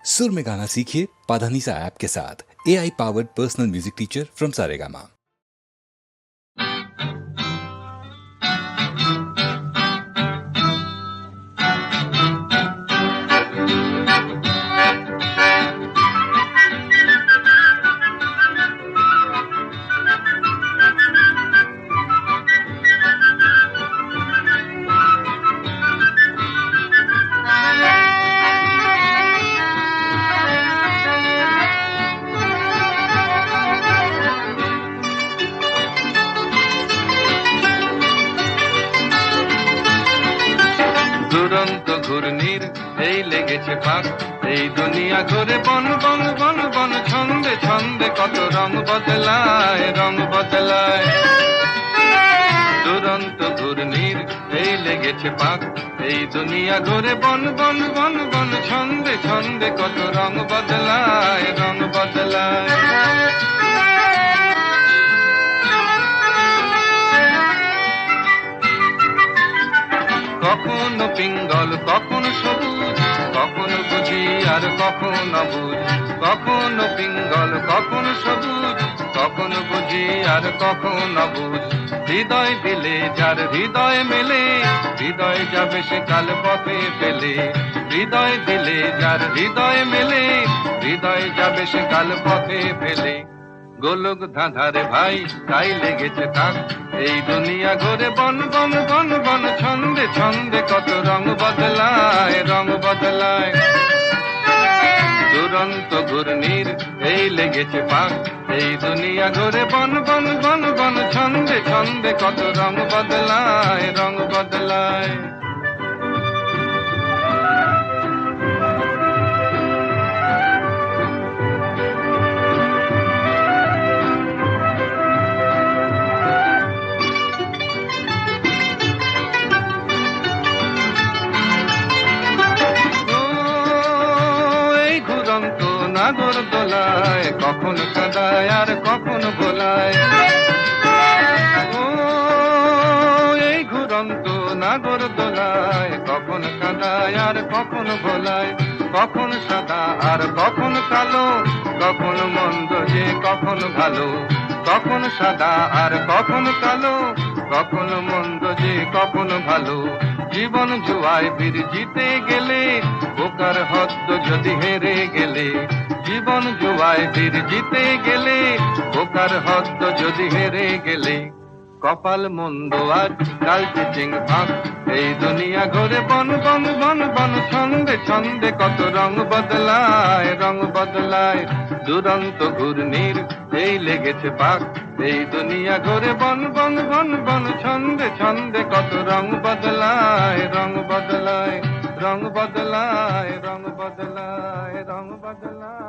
सुर में गाना सीखिए पाधानीसा ऐप के साथ। AI powered personal music teacher from Saregama. দুরন্ত ঘূর্ণির এই লেগেছে পাক, এই দুনিয়া ঘুরে বন বন বন বন, ছন্দে ছন্দে কত রং বদলায়, রং বদলায়। দুরন্ত ঘূর্ণির এই লেগেছে পাক, এই দুনিয়া ঘুরে বন বন বন বন, ছন্দে ছন্দে কত রং বদলায়, রং বদলায়। কখনো পিঙ্গল কখনো সবুজ, কখনো বুঝি আর কখনো বুঝ, কখনো পিঙ্গল কখনো সবুজ, কখনো বুঝি আর কখনো বুঝ। হৃদয় দিলে যার হৃদয় মেলে, হৃদয় যাবে সে কাল পথে ফেলে। হৃদয় দিলে যার হৃদয় মেলে, হৃদয় যাবে সে কাল পথে ফেলে। গোলক ধাঁধারে ভাই তাই লেগেছে তাক, এই দুনিয়া ঘুরে বন বন বন বন, ছন্দে ছন্দে কত রং বদলায়, রং বদলায়। দুরন্ত ঘূর্ণির এই লেগেছে পাক, এই দুনিয়া ঘুরে বন বন বন বন, ছন্দে ছন্দে কত রং বদলায়, রং বদলায়। নাগর দোলায় কখনো কাদায় আর কখনো ভোলায়। ও এই ঘুরন্ত নাগর দোলায় কখনো কাদায় আর কখনো ভোলায়। কখনো সাদা আর কখনো কালো, কখনো মন্দ যে কখনো ভালো। কখনো সাদা আর কখনো কালো, কখনো মন্দ যে কখনো ভালো। জীবন জুয়ায় বীর জিতে গেলে, বোকার হদ্দ যদি হেরে গেলে। জীবন জুয়ায় বীর জিতে গেলে, বোকার হদ্দ যদি হেরে গেলে। কপাল মন্দ আর কাল চিচিং ভাগ, এই দুনিয়া ঘুরে বন বন বন বন, ছন্দে ছন্দে কত রং বদলায়, রং বদলায়। দুরন্ত ঘূর্ণির এই লেগেছে পাক, এই দুনিয়া ঘুরে বন বন বন বন, ছন্দে ছন্দে কত রং বদলায়, রং বদলায়। রং বদলায়, রং বদলায়, রং বদলায়।